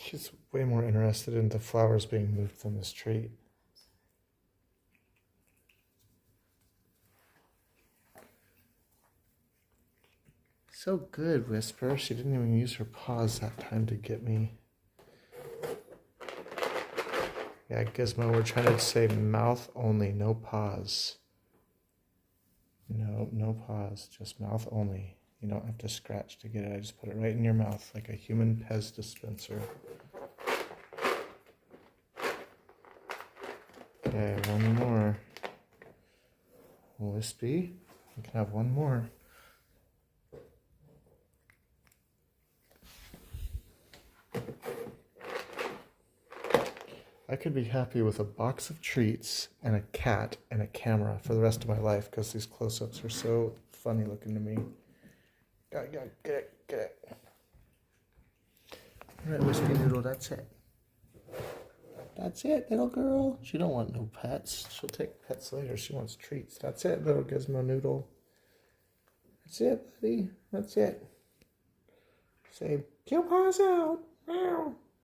She's way more interested in the flowers being moved than this treat. So good, Whisper. She didn't even use her paws that time to get me. Yeah, Gizmo, we're trying to say mouth only, no paws. No paws, just mouth only. You don't have to scratch to get it. I just put it right in your mouth like a human Pez dispenser. Okay, one more. Wispy, you can have one more. I could be happy with a box of treats and a cat and a camera for the rest of my life because these close-ups are so funny looking to me. Get it. All right, Wispy Noodle, that's it. That's it, little girl. She don't want no pets. She'll take pets later. She wants treats. That's it, little Gizmo Noodle. That's it, buddy. That's it. Say, kill paws out. Meow.